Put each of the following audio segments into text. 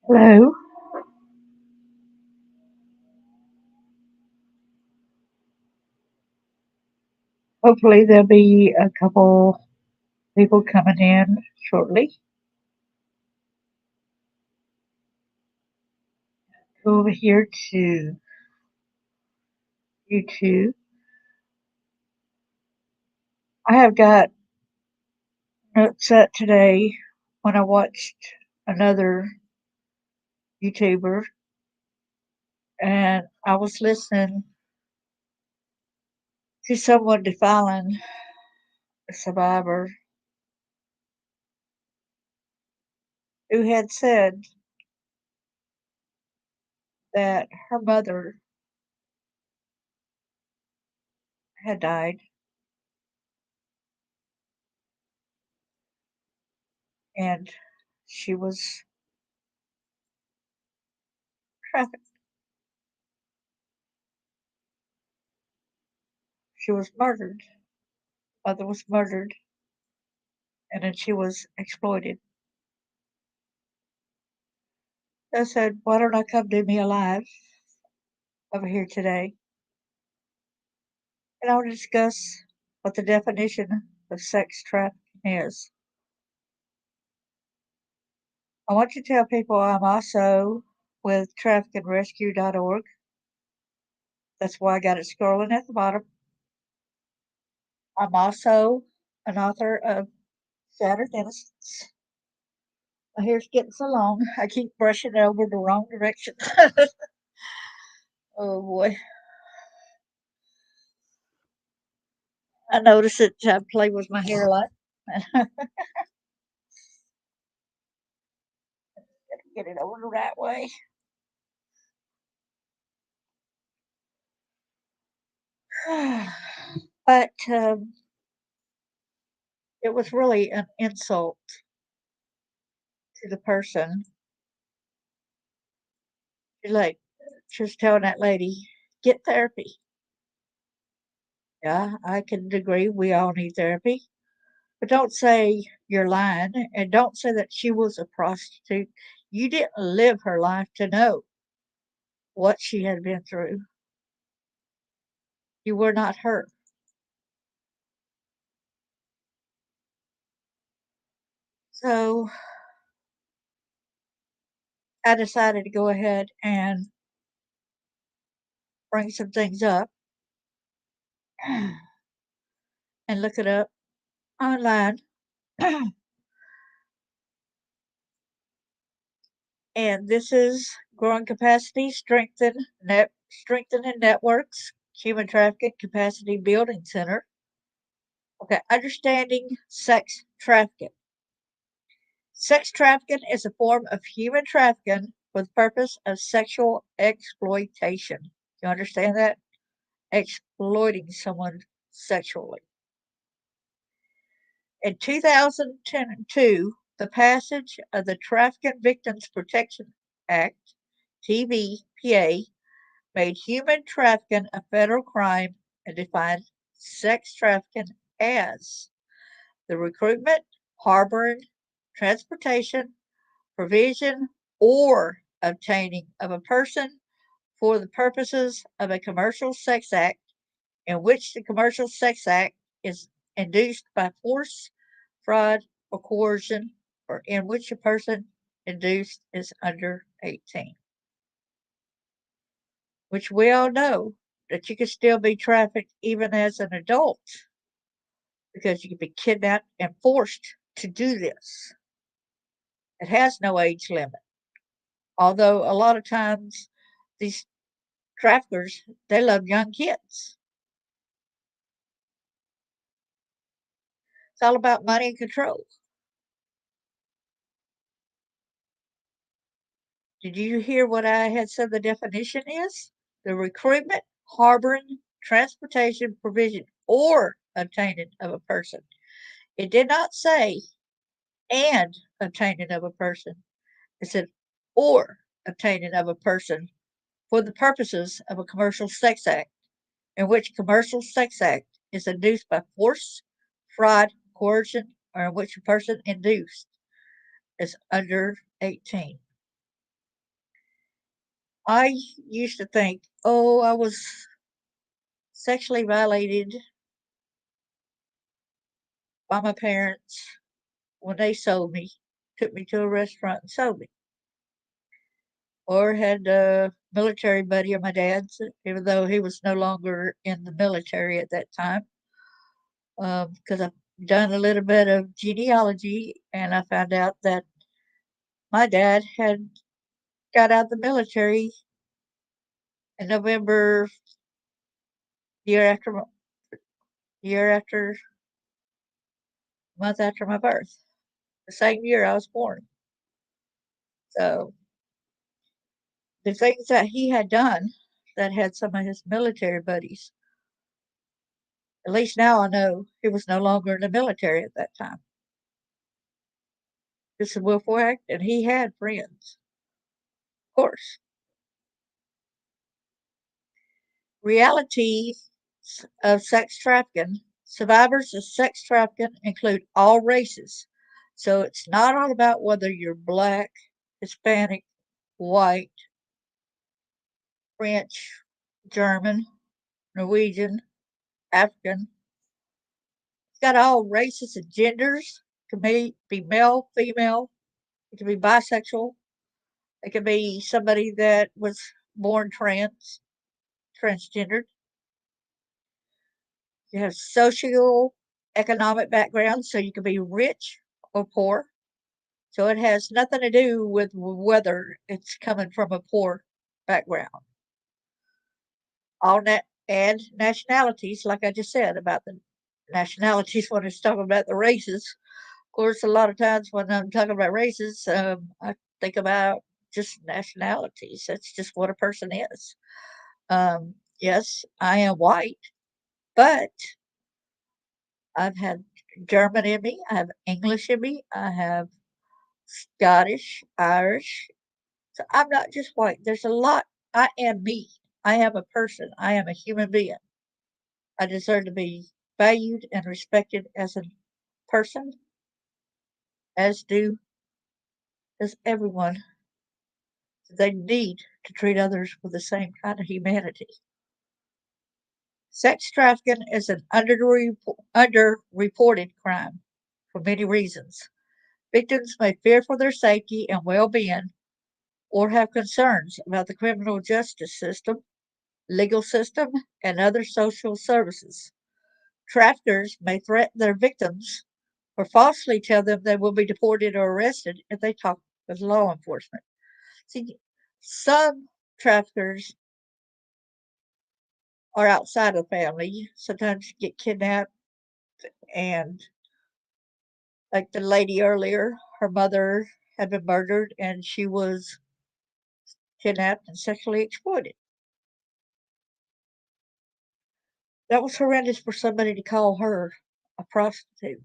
Hello. Hopefully, there'll be a couple people coming in shortly. Go over here to YouTube. I have got upset today when I watched another YouTuber and I was listening to someone defiling a survivor who had said that her mother had died and she was trafficked. She was murdered. Mother was murdered and then she was exploited. I said, "Why don't I come do me alive over here today?" And I want to discuss what the definition of sex trafficking is. I want to tell people I'm also with traffickingrescue.org. That's why I got it scrolling at the bottom. I'm also an author of Shattered Innocence. My hair's getting so long, I keep brushing it over the wrong direction. Oh boy. I notice it. I play with my hair a lot. Get it over the right way. But it was really an insult to the person. Like, she was telling that lady, "Get therapy." Yeah, I can agree. We all need therapy. But don't say you're lying and don't say that she was a prostitute. You didn't live her life to know what she had been through. You were not her. So I decided to go ahead and bring some things up and look it up online. And this is growing capacity, strengthening networks, human trafficking capacity building center. Okay, understanding sex trafficking. Sex trafficking is a form of human trafficking for the purpose of sexual exploitation. You understand that? Exploiting someone sexually. In 2002, the passage of the Trafficking Victims Protection Act, TVPA, made human trafficking a federal crime and defined sex trafficking as the recruitment, harboring, transportation, provision, or obtaining of a person for the purposes of a commercial sex act in which the commercial sex act is induced by force, fraud, or coercion, or in which a person induced is under 18. Which we all know that you can still be trafficked even as an adult because you can be kidnapped and forced to do this. It has no age limit. Although a lot of times these traffickers, they love young kids. It's all about money and control. Did you hear what I had said the definition is? The recruitment, harboring, transportation, provision, or obtaining of a person. It did not say and obtaining of a person. It said or obtaining of a person for the purposes of a commercial sex act, in which commercial sex act is induced by force, fraud, coercion, or in which a person induced is under 18. I used to think, oh, I was sexually violated by my parents when they sold me, took me to a restaurant and sold me, or had a military buddy of my dad's, even though he was no longer in the military at that time, because I've done a little bit of genealogy and I found out that my dad had got out of the military in November, year after year after month after my birth, the same year I was born. So the things that he had done that had some of his military buddies, at least now I know he was no longer in the military at that time. This is Will Fork, and he had friends, of course. Reality of sex trafficking. Survivors of sex trafficking include all races. So it's not all about whether you're black, Hispanic, white, French, German, Norwegian, African. It's got all races and genders. It can be male, female. It can be bisexual. It can be somebody that was born transgendered. You have social economic background, so you can be rich or poor. So it has nothing to do with whether it's coming from a poor background. All and nationalities, like I just said about the nationalities when it's talking about the races. Of course, a lot of times when I'm talking about races, I think about just nationalities. That's just what a person is. Yes, I am white, but I've had German in me, I have English in me, I have Scottish, Irish. So I'm not just white. There's a lot. I am me. I am a person. I am a human being. I deserve to be valued and respected as a person, as do as everyone. They need to treat others with the same kind of humanity. Sex trafficking is an underreported crime for many reasons. Victims may fear for their safety and well being or have concerns about the criminal justice system, legal system, and other social services. Traffickers may threaten their victims or falsely tell them they will be deported or arrested if they talk with law enforcement. See, some traffickers are outside of the family. Sometimes you get kidnapped, and like the lady earlier, her mother had been murdered and she was kidnapped and sexually exploited. That was horrendous for somebody to call her a prostitute,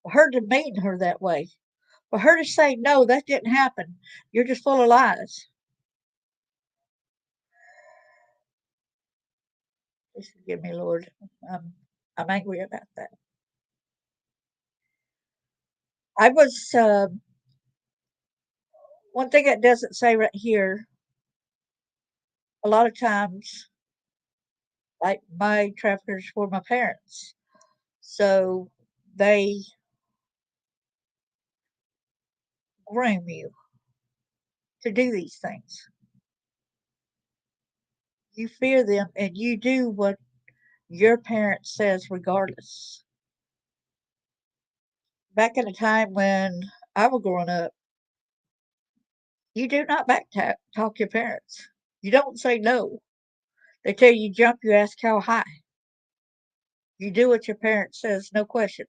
for her to demean her that way, for her to say, no, that didn't happen. You're just full of lies. Please forgive me, Lord. I'm angry about that. I was, one thing it doesn't say right here, a lot of times, like my traffickers were my parents. So they groom you to do these things. You fear them and you do what your parent says regardless. Back in the time when I was growing up, you do not back talk your parents. You don't say no. They tell you jump, you ask how high. You do what your parent says, no question.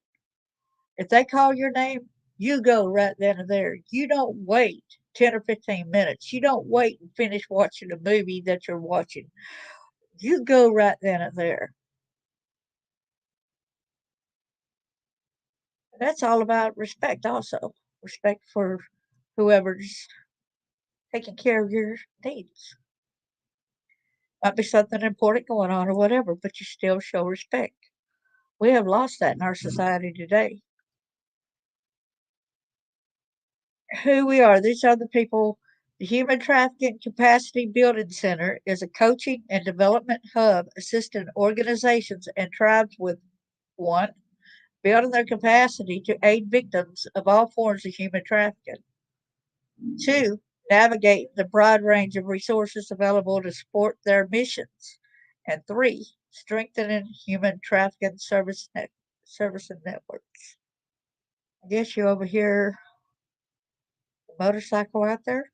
If they call your name, you go right then and there. You don't wait 10 or 15 minutes. You don't wait and finish watching the movie that you're watching. You go right then and there. That's all about respect, also. Respect for whoever's taking care of your needs. Might be something important going on or whatever, but you still show respect. We have lost that in our society today. Who we are, these are the people The Human Trafficking Capacity Building Center is a coaching and development hub assisting organizations and tribes with one, building their capacity to aid victims of all forms of human trafficking. Two, navigate the broad range of resources available to support their missions. And three, strengthening human trafficking service and networks. I guess you over here the motorcycle out there.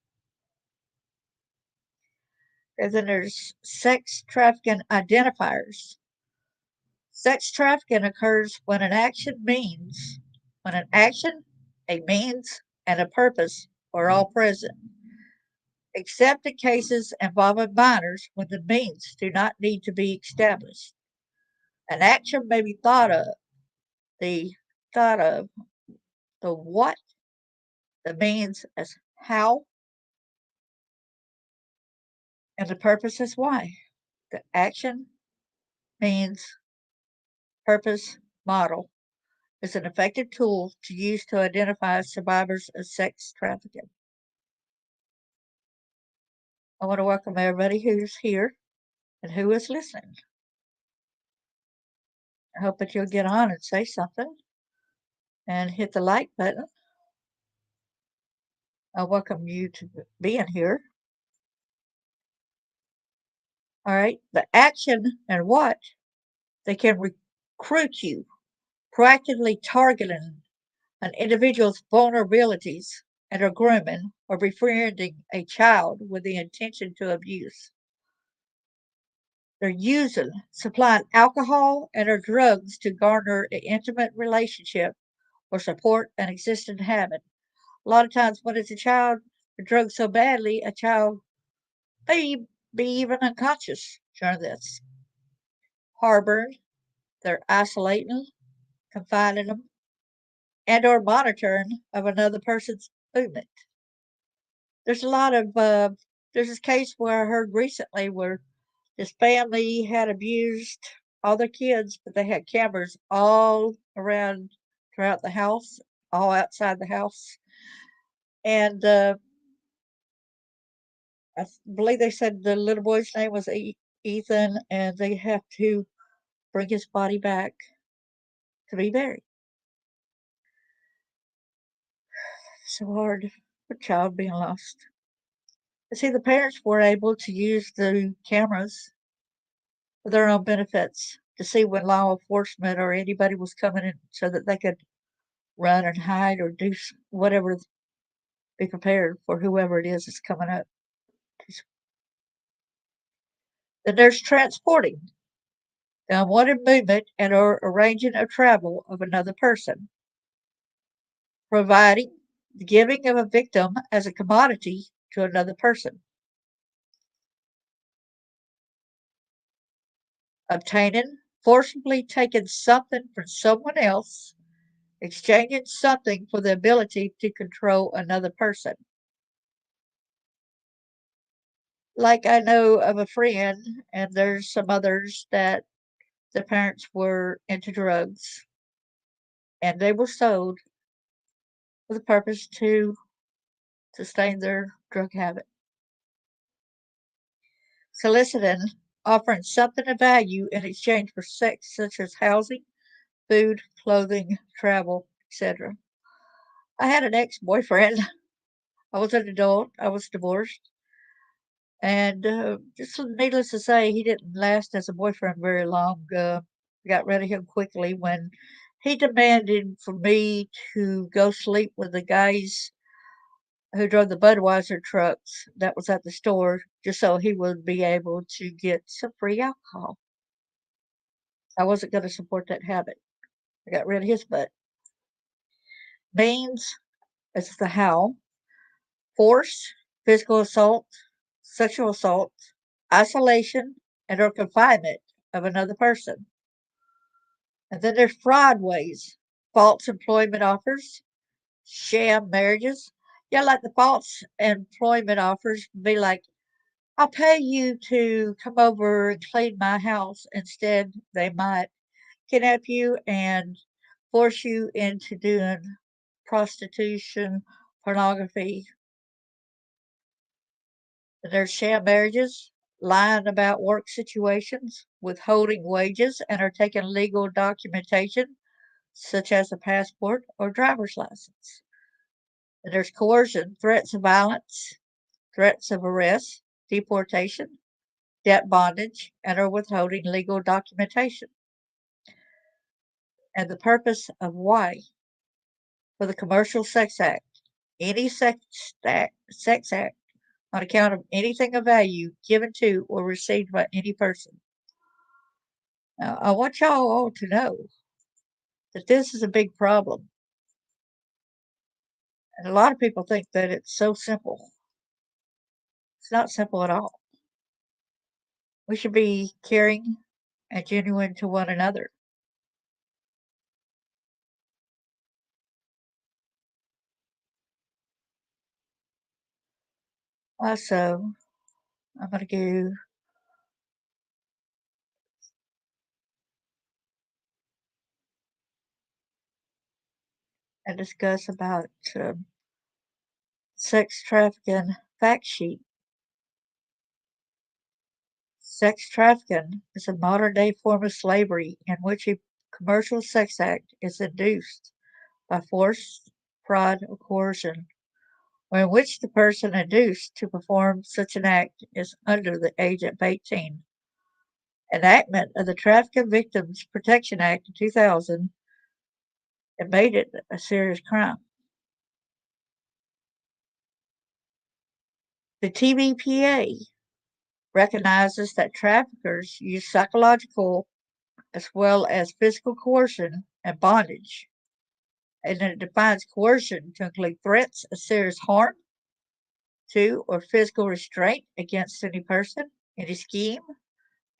And then there's sex trafficking identifiers. Sex trafficking occurs when an action, a means, and a purpose are all present, except in cases involving minors when the means do not need to be established. An action may be the thought of, the what, the means as how, and the purpose as why. The action, means, purpose, model is an effective tool to use to identify survivors of sex trafficking. I want to welcome everybody who's here and who is listening. I hope that you'll get on and say something and hit the like button. I welcome you to being here. All right. The action and what they can recruit you, proactively targeting an individual's vulnerabilities and are grooming or befriending a child with the intention to abuse. They're using, supplying alcohol and or drugs to garner an intimate relationship or support an existing habit. A lot of times when it's a child, the drugs so badly, a child may be even unconscious during this. Harboring, they're isolating, confining them, and or monitoring of another person's movement. There's a lot of, there's this case where I heard recently where this family had abused all their kids, but they had cameras all around throughout the house, all outside the house. And believe they said the little boy's name was Ethan, and they have to bring his body back to be buried. So hard for a child being lost. See, the parents were able to use the cameras for their own benefits to see when law enforcement or anybody was coming in so that they could run and hide or do whatever, be prepared for whoever it is that's coming up. Then there's transporting, the unwanted movement and or arranging of travel of another person. Providing, the giving of a victim as a commodity to another person. Obtaining, forcibly taking something from someone else, exchanging something for the ability to control another person. Like I know of a friend, and there's some others that the parents were into drugs and they were sold with a purpose to sustain their drug habit. Soliciting, offering something of value in exchange for sex, such as housing, food, clothing, travel, etc. I had an ex boyfriend. I was an adult, I was divorced. And just needless to say, he didn't last as a boyfriend very long. Got rid of him quickly when he demanded for me to go sleep with the guys who drove the Budweiser trucks that was at the store just so he would be able to get some free alcohol. I wasn't going to support that habit. I got rid of his butt. Means is the how. Force, physical assault, sexual assault, isolation, and or confinement of another person. And then there's fraud ways. False employment offers, sham marriages. Yeah, like the false employment offers be like, I'll pay you to come over and clean my house. Instead, they might kidnap you and force you into doing prostitution, pornography, There's sham marriages, lying about work situations, withholding wages, and are taking legal documentation such as a passport or driver's license. And there's coercion, threats of violence, threats of arrest, deportation, debt bondage, and or withholding legal documentation. And the purpose of why for the Commercial Sex Act, any sex act on account of anything of value given to or received by any person. Now, I want y'all all to know that this is a big problem. And a lot of people think that it's so simple. It's not simple at all. We should be caring and genuine to one another. Also, I'm going to go and discuss about sex trafficking fact sheet. Sex trafficking is a modern day form of slavery in which a commercial sex act is induced by force, fraud, or coercion, or in which the person induced to perform such an act is under the age of 18. Enactment of the Trafficking Victims Protection Act of 2000 and made it a serious crime. The TVPA recognizes that traffickers use psychological as well as physical coercion and bondage, and it defines coercion to include threats of serious harm to or physical restraint against any person, any scheme,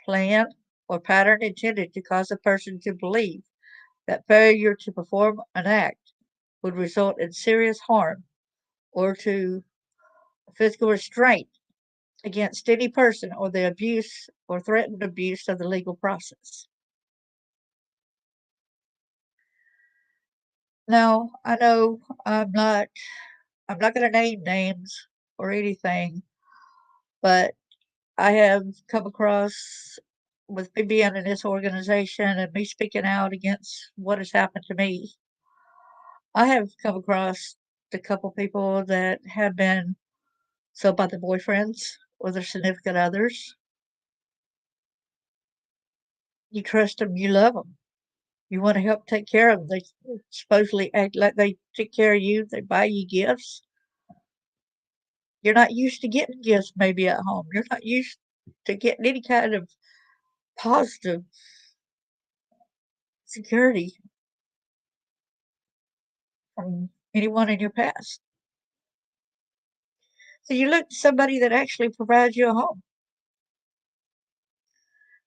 plan, or pattern intended to cause a person to believe that failure to perform an act would result in serious harm or to physical restraint against any person or the abuse or threatened abuse of the legal process. Now, I know I'm not going to name names or anything, but I have come across with me being in this organization and me speaking out against what has happened to me. I have come across a couple people that have been sold by their boyfriends or their significant others. You trust them, you love them, you want to help take care of them. They supposedly act like they take care of you, they buy you gifts. You're not used to getting gifts maybe at home. You're not used to getting any kind of positive security from anyone in your past. So you look to somebody that actually provides you a home.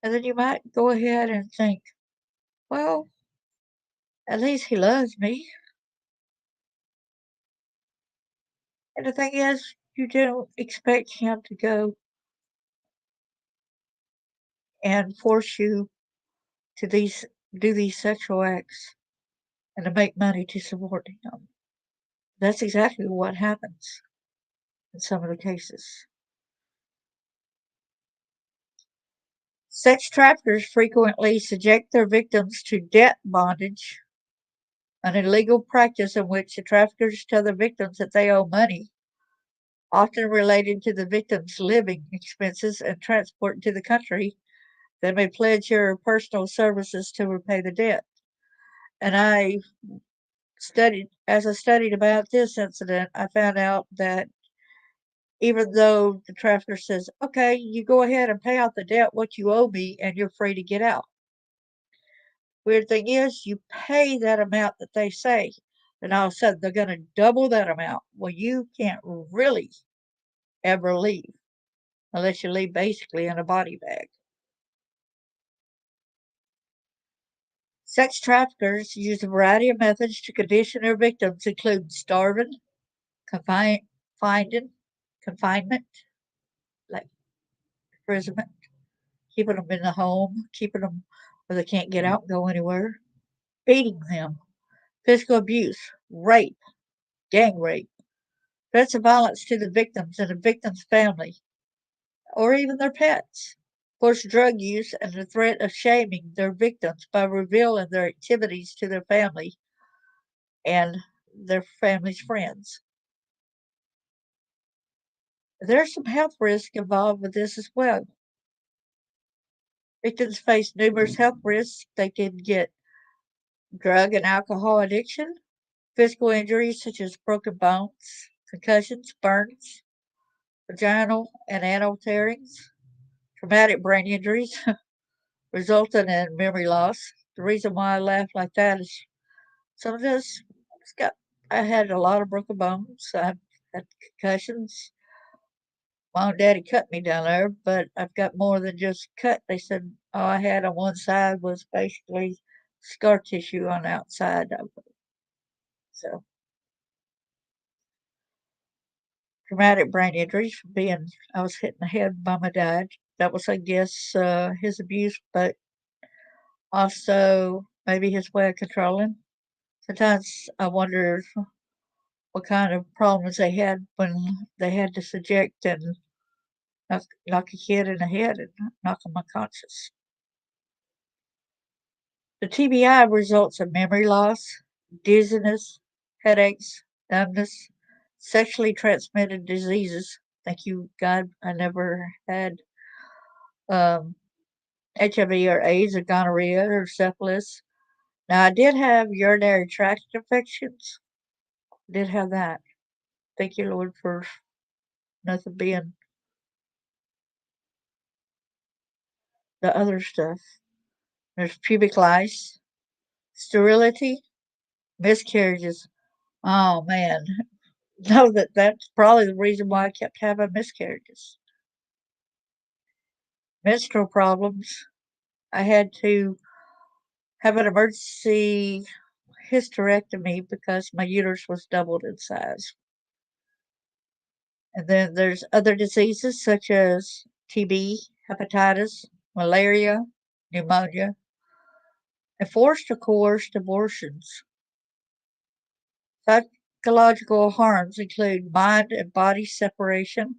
And then you might go ahead and think, well, at least he loves me. And the thing is, you don't expect him to go and force you to do these sexual acts and to make money to support him. That's exactly what happens in some of the cases. Sex traffickers frequently subject their victims to debt bondage, an illegal practice in which the traffickers tell their victims that they owe money, often related to the victim's living expenses and transport to the country. They may pledge your personal services to repay the debt. And as I studied about this incident, I found out that even though the trafficker says, okay, you go ahead and pay out the debt, what you owe me, and you're free to get out. Weird thing is, you pay that amount that they say, and all of a sudden they're going to double that amount. Well, you can't really ever leave unless you leave basically in a body bag. Sex traffickers use a variety of methods to condition their victims, including starving, confining, confinement, like imprisonment, keeping them in the home, keeping them where they can't get out and go anywhere, beating them, physical abuse, rape, gang rape, threats of violence to the victims and the victim's family, or even their pets. Of course, drug use and the threat of shaming their victims by revealing their activities to their family and their family's friends. There's some health risk involved with this as well. Victims face numerous health risks. They can get drug and alcohol addiction, physical injuries such as broken bones, concussions, burns, vaginal and anal tearings, traumatic brain injuries resulting in memory loss. The reason why I laugh like that is some of this it's got I had a lot of broken bones. I've had concussions. Mom and daddy cut me down there, but I've got more than just cut. They said all I had on one side was basically scar tissue on the outside of it. So traumatic brain injuries from being I was hit in the head by my dad. That was I guess his abuse, but also maybe his way of controlling. Sometimes I wonder what kind of problems they had when they had to subject and knock a kid in the head and knock them unconscious. The TBI results in memory loss, dizziness, headaches, numbness, sexually transmitted diseases. Thank you, God, I never had um, HIV or AIDS or gonorrhea or syphilis. Now, I did have urinary tract infections. Did have that. Thank you, Lord, for nothing being the other stuff. There's pubic lice, sterility, miscarriages. Oh man, know that that's probably the reason why I kept having miscarriages. Menstrual problems. I had to have an emergency hysterectomy because my uterus was doubled in size. And then there's other diseases such as TB, hepatitis, malaria, pneumonia, and forced or coerced abortions. Psychological harms include mind and body separation,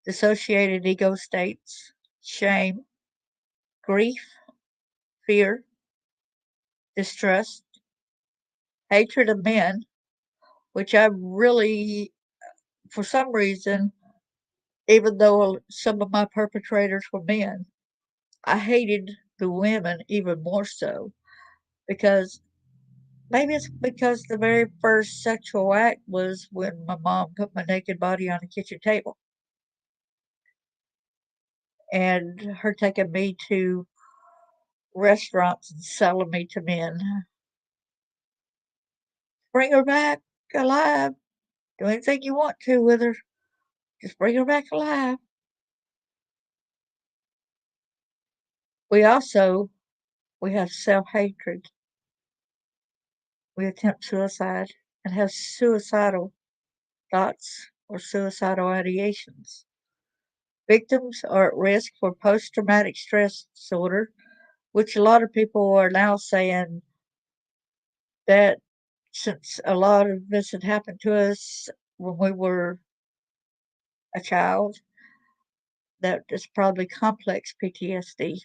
dissociated ego states, shame, grief, fear, distrust, hatred of men, which I really, for some reason, even though some of my perpetrators were men, I hated the women even more so because maybe it's because the very first sexual act was when my mom put my naked body on the kitchen table and her taking me to restaurants and selling me to men. Bring her back alive. Do anything you want to with her. Just bring her back alive. We also we have self-hatred. We attempt suicide and have suicidal thoughts or suicidal ideations. Victims are at risk for post-traumatic stress disorder, which a lot of people are now saying that since a lot of this had happened to us when we were a child, that it's probably complex PTSD.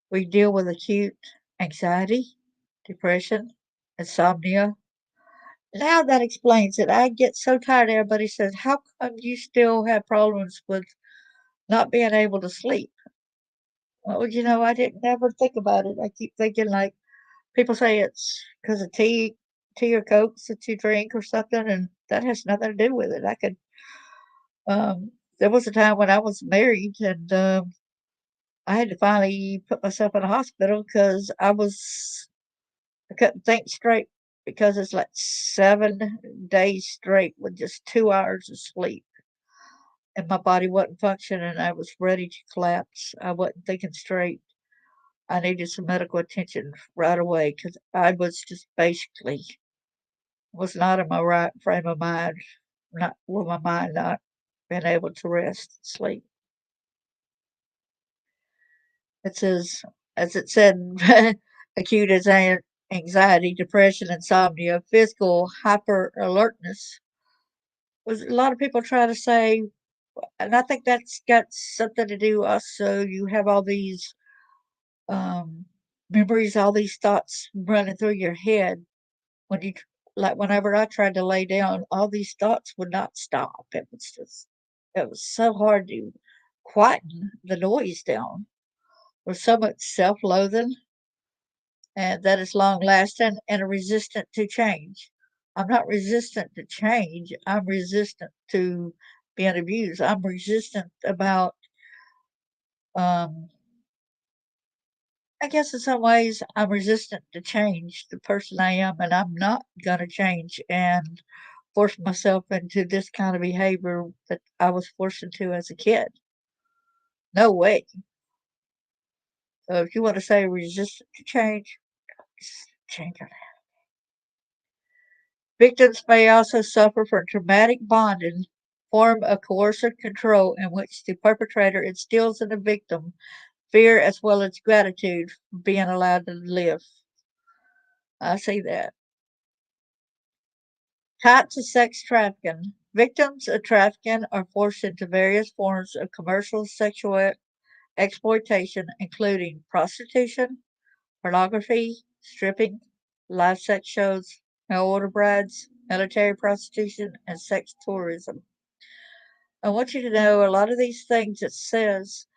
We deal with acute anxiety, depression, insomnia. Now that explains it. I get so tired. Everybody says, "How come you still have problems with not being able to sleep?" Well, I didn't ever think about it. I keep thinking like people say it's because of tea or cokes that you drink or something, and that has nothing to do with it. There was a time when I was married, and I had to finally put myself in a hospital because I couldn't think straight because it's like 7 days straight with just 2 hours of sleep. And my body wasn't functioning. I was ready to collapse. I wasn't thinking straight. I needed some medical attention right away because I was just basically was not in my right frame of mind, not with my mind not being able to rest, sleep. It says, as it said, acute anxiety, depression, insomnia, physical hyper alertness. Was a lot of people try to say And I think that's got something to do also. You have all these um, memories, all these thoughts running through your head when you like whenever I tried to lay down, all these thoughts would not stop. It was so hard to quieten the noise down. There's so much self-loathing and that is long lasting and resistant to change. I'm not resistant to change. I'm resistant to being abused. I'm resistant about um I guess in some ways I'm resistant to change the person I am, and I'm not gonna change and force myself into this kind of behavior that I was forced into as a kid. No way. So if you want to say resistant to change, change it. Victims may also suffer from traumatic bonding, form of coercive control in which the perpetrator instills in the victim fear as well as gratitude for being allowed to live. I see that. Types of sex trafficking. Victims of trafficking are forced into various forms of commercial sexual exploitation, including prostitution, pornography, stripping, live sex shows, mail order brides, military prostitution, and sex tourism. I want you to know a lot of these things it says,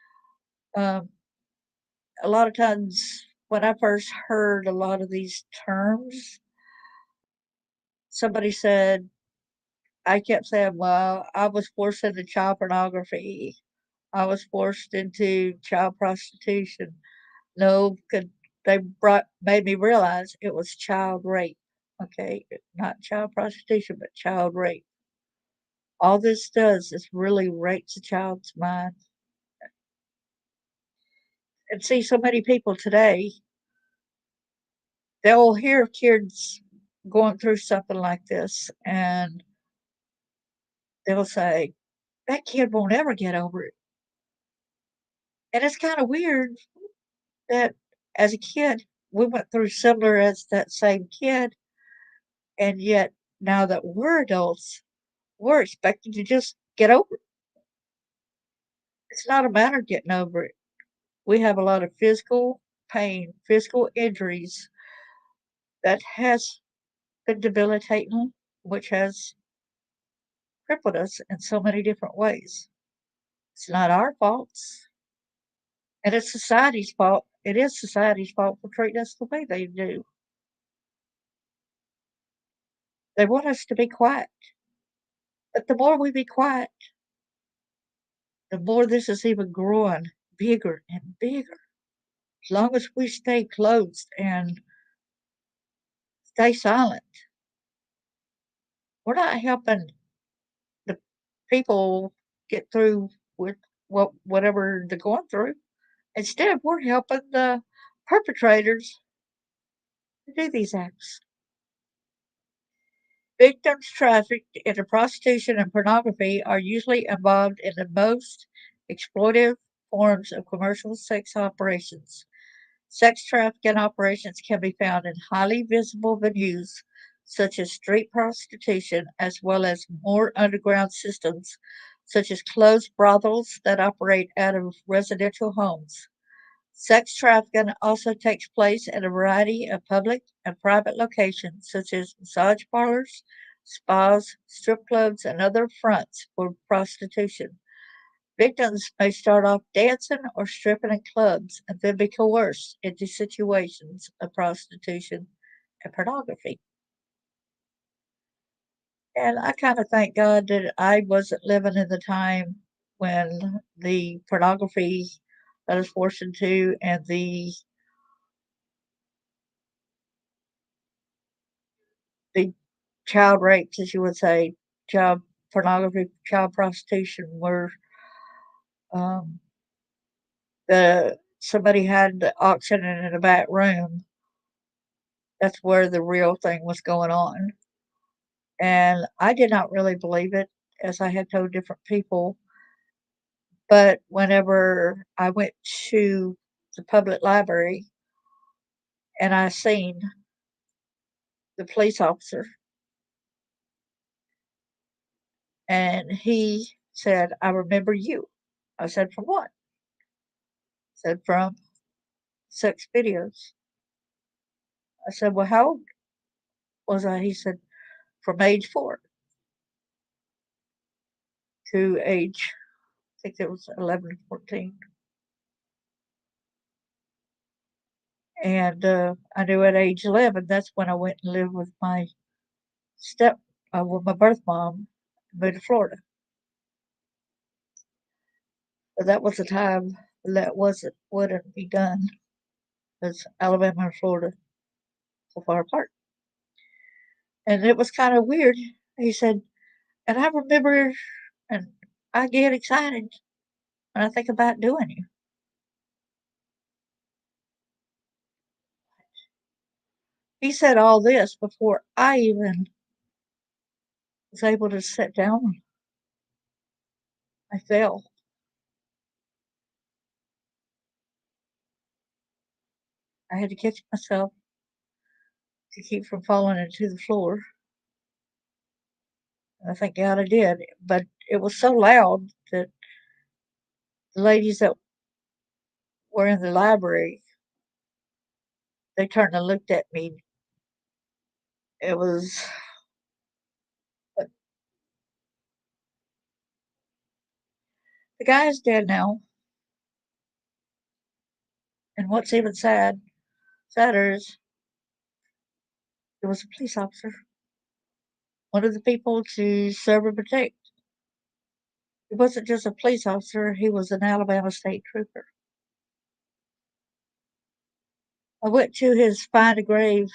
um, a lot of times when I first heard a lot of these terms, somebody said, I kept saying, well, I was forced into child pornography. I was forced into child prostitution. No, could they brought made me realize it was child rape. Okay, not child prostitution, but child rape. All this does is really rapes a child's mind. And see, so many people today, they'll hear kids going through something like this, and they'll say, "That kid won't ever get over it." And it's kind of weird that as a kid, we went through similar as that same kid, and yet now that we're adults, we're expected to just get over it. It's not a matter of getting over it. We have a lot of physical pain, physical injuries that has been debilitating, which has crippled us in so many different ways. It's not our faults, and it's society's fault. It is society's fault for treating us the way they do. They want us to be quiet, but the more we be quiet, the more this is even growing bigger and bigger. As long as we stay closed and stay silent, we're not helping the people get through with whatever they're going through. Instead, we're helping the perpetrators to do these acts. Victims trafficked into prostitution and pornography are usually involved in the most exploitive forms of commercial sex operations. Sex trafficking operations can be found in highly visible venues such as street prostitution, as well as more underground systems such as closed brothels that operate out of residential homes. Sex trafficking also takes place in a variety of public and private locations such as massage parlors, spas, strip clubs, and other fronts for prostitution. Victims may start off dancing or stripping in clubs and then be coerced into situations of prostitution and pornography. And I kind of thank God that I wasn't living in the time when the pornography that I was forced into and the child rapes, as you would say, child pornography, child prostitution, where um, the somebody had the auction in the back room. That's where the real thing was going on. And I did not really believe it, as I had told different people. But whenever I went to the public library and I seen the police officer, and he said, "I remember you." I said, "From what?" Said, "From sex videos." I said, "Well, how old was I?" He said, "From age 4 to age, I think it was 11 or 14." And I knew at age 11, that's when I went and lived with my step, with my birth mom, moved to Florida. But that was the time that wouldn't be done because Alabama and Florida so far apart. And it was kind of weird. He said, and I remember, and I get excited when I think about doing you. He said all this before I even was able to sit down. I fell. I had to catch myself to keep from falling into the floor. And I thank God I did. But it was so loud that the ladies that were in the library, they turned and looked at me. It was, the guy is dead now. And what's even sadder is he was a police officer, one of the people to serve and protect. He wasn't just a police officer, he was an Alabama state trooper. I went to his Find a Grave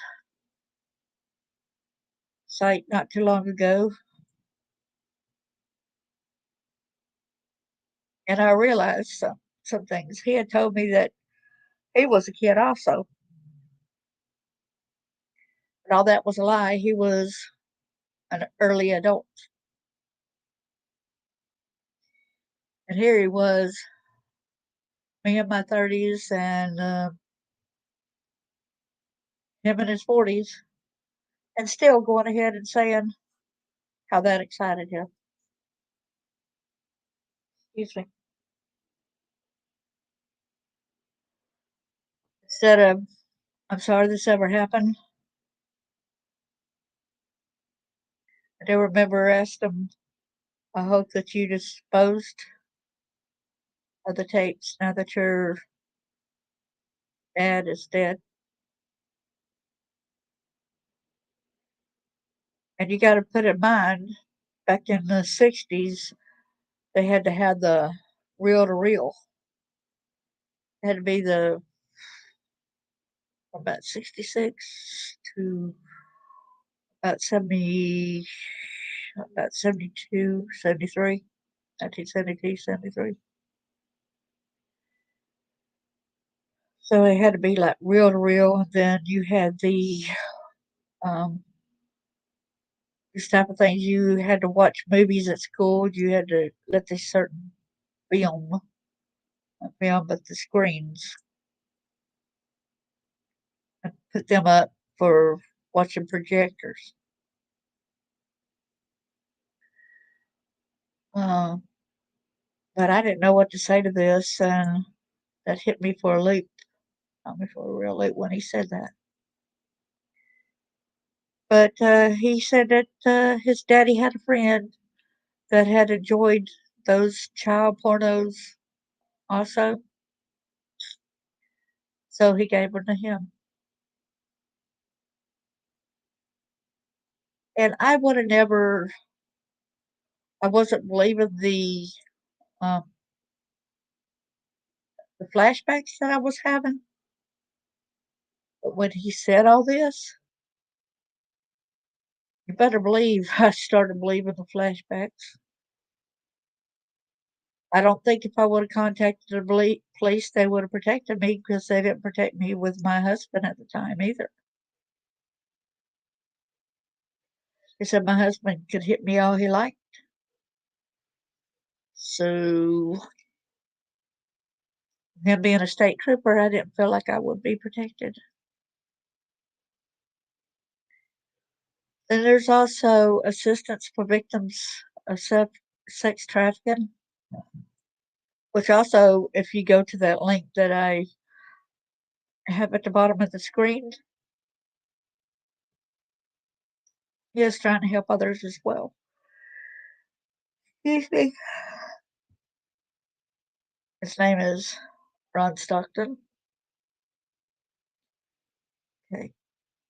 site not too long ago, and I realized some things. He had told me that he was a kid also, but all that was a lie. He was an early adult. And here he was, me in my 30s, and him in his 40s, and still going ahead and saying how that excited him. Excuse me. Instead of, "I'm sorry this ever happened," I do remember asking him, "I hope that you disposed of the tapes now that your dad is dead." And you got to put in mind, back in the 60s, they had to have the reel to reel. It had to be the about 66 to about 70, about 72, 73, 1972, 73. So it had to be like reel to reel. And then you had um, these type of things. You had to watch movies at school. You had to let this certain film, film at the screens, and put them up for watching projectors. Uh, but I didn't know what to say to this, and that hit me for a loop. Got me for a real loop when he said that. But he said that his daddy had a friend that had enjoyed those child pornos also, so he gave them to him. And I would have never, I wasn't believing um, the flashbacks that I was having. But when he said all this, you better believe I started believing the flashbacks. I don't think if I would have contacted the police, they would have protected me because they didn't protect me with my husband at the time either. They said my husband could hit me all he liked. So, him being a state trooper, I didn't feel like I would be protected. Then there's also assistance for victims of sex trafficking, which also, if you go to that link that I have at the bottom of the screen, he is trying to help others as well. Excuse me. His name is Ron Stockton. Okay.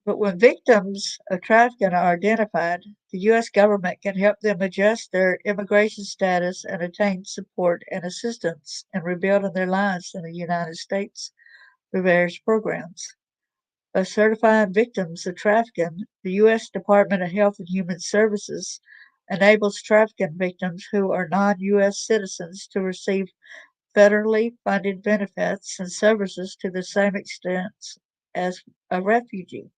But when victims of trafficking are identified, the U.S. government can help them adjust their immigration status and attain support and assistance in rebuilding their lives in the United States through various programs. By certifying victims of trafficking, the U.S. Department of Health and Human Services enables trafficking victims who are non U.S. citizens to receive federally funded benefits and services to the same extent as a refugee.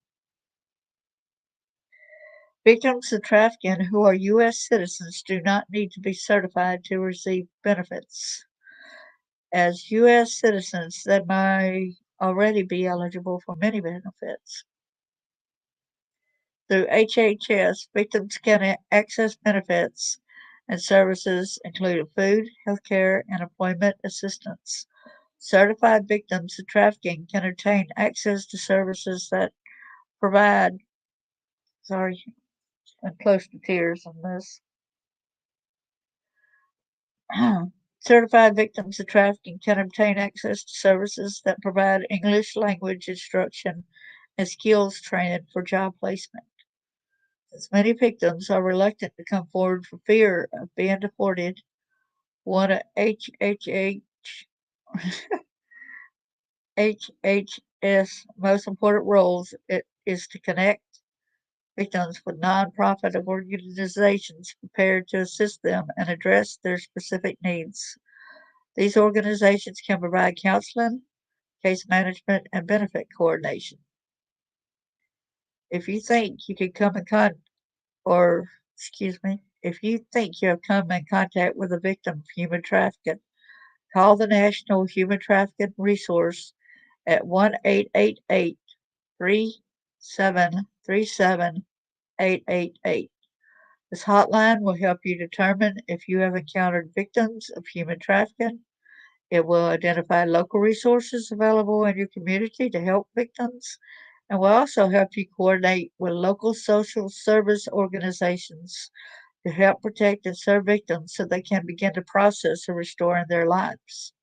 Victims of trafficking who are U.S. citizens do not need to be certified to receive benefits. As U.S. citizens, they may already be eligible for many benefits. Through HHS, victims can access benefits and services including food, health care, and employment assistance. Certified victims of trafficking can obtain access to services that provide, sorry, I'm close to tears on this. Certified victims of trafficking can obtain access to services that provide English language instruction and skills training for job placement. Since many victims are reluctant to come forward for fear of being deported, one of HHS' most important roles is to connect victims with nonprofit organizations prepared to assist them and address their specific needs. These organizations can provide counseling, case management, and benefit coordination. If you think you could come in con or excuse me, if you think you have come in contact with a victim of human trafficking, call the National Human Trafficking Resource at 1-888 3737 888. This hotline will help you determine if you have encountered victims of human trafficking. It will identify local resources available in your community to help victims and will also help you coordinate with local social service organizations to help protect and serve victims so they can begin the process of restoring their lives.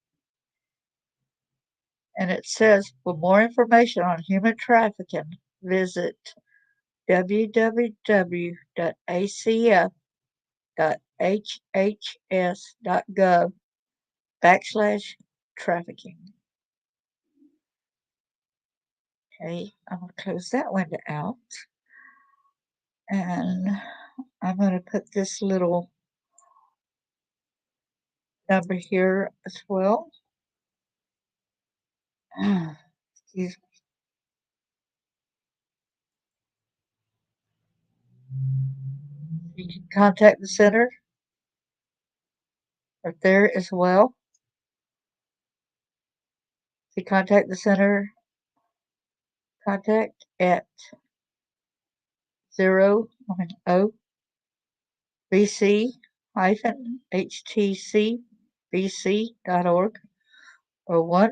And it says for more information on human trafficking, visit www.acf.hhs.gov/trafficking. Okay, I'm going to close that window out. And I'm going to put this little number here as well. Excuse me. You can contact the center right there as well. To contact the center, contact at 0BC-HTCBC.org or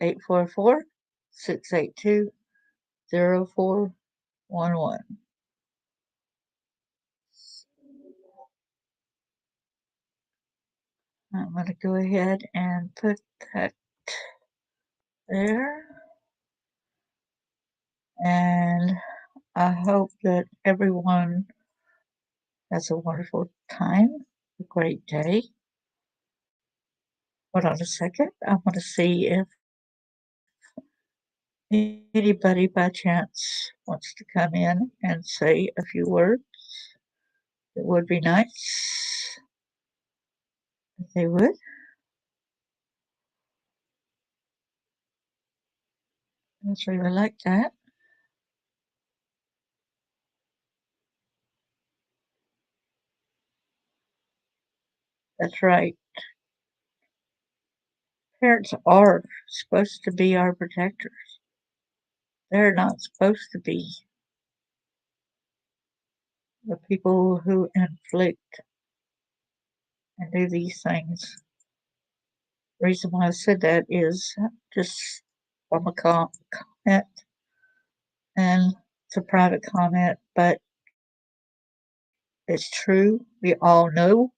1-844-682-0411. I'm going to go ahead and put that there. And I hope that everyone has a wonderful time, a great day. Hold on a second. I want to see if anybody by chance wants to come in and say a few words. It would be nice if they would. I'd really like that. That's right. Parents are supposed to be our protectors. They're not supposed to be the people who inflict and do these things. The reason why I said that is just from a comment, and it's a private comment, but it's true. We all know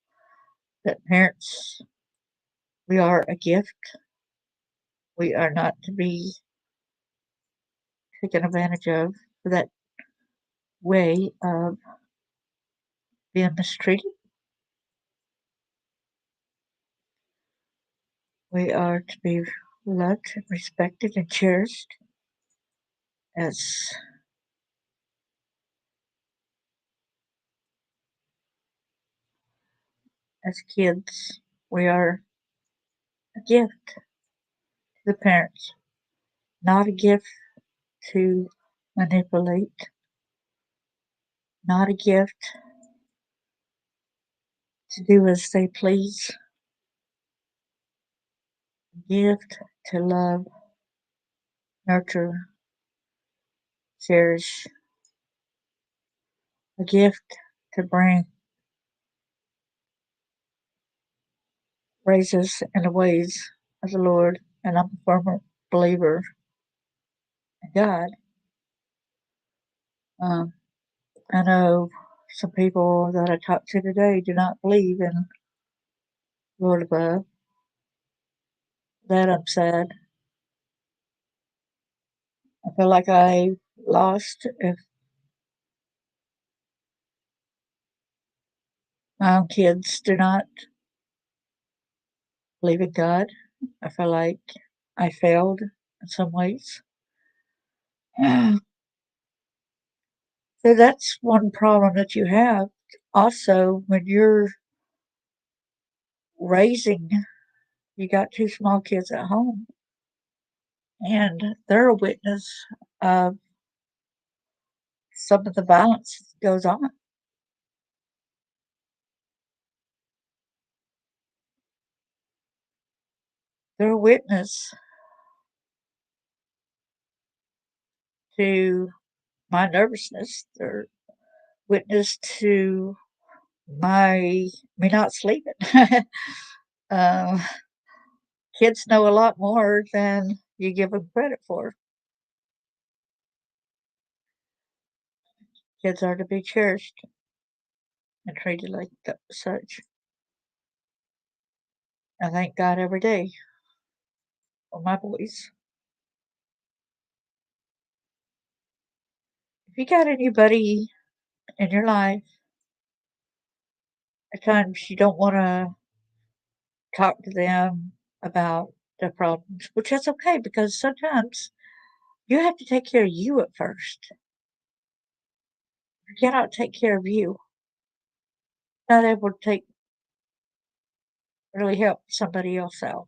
that parents, we are a gift. We are not to be taken advantage of for that way of being mistreated. We are to be loved, respected, and cherished as kids. We are a gift to the parents, not a gift to manipulate, not a gift to do as they please, a gift to love, nurture, cherish, a gift to bring raise us in the ways of the Lord. And I'm a firm believer in God. Um, I know some people that I talked to today do not believe in Lord above. That I'm sad. I feel like I lost if my own kids do not believe in God. I feel like I failed in some ways. So that's one problem that you have. Also, when you're raising, you got two small kids at home, and they're a witness of some of the violence that goes on. They're a witness to my nervousness. They're witness to my me not sleeping. uh, Kids know a lot more than you give them credit for. Kids are to be cherished and treated like such. I thank God every day for my boys. If you got anybody in your life, at times you don't want to talk to them about their problems, which is okay because sometimes you have to take care of you at first. If you cannot take care of you, not able to really help somebody else out.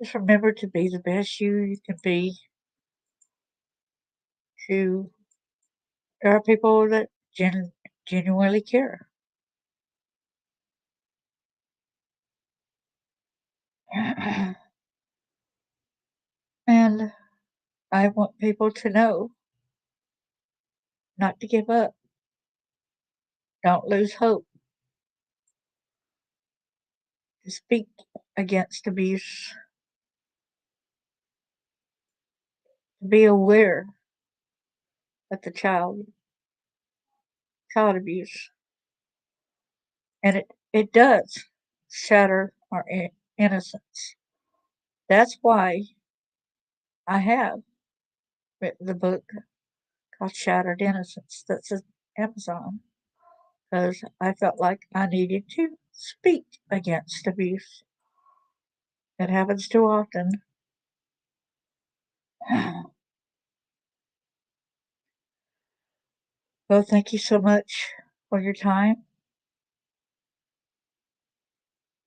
Just remember to be the best you can be. To There are people that genuinely care. And I want people to know not to give up. Don't lose hope. To speak against abuse. To be aware of the child abuse. And it does shatter our innocence. That's why I have written the book called Shattered Innocence that's on Amazon, because I felt like I needed to speak against abuse. It happens too often. Well, thank you so much for your time.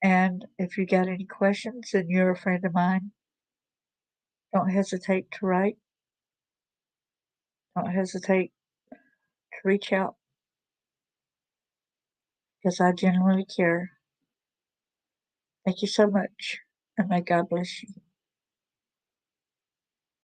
And if you got any questions and you're a friend of mine, don't hesitate to write. Don't hesitate to reach out because I genuinely care. Thank you so much, and may God bless you.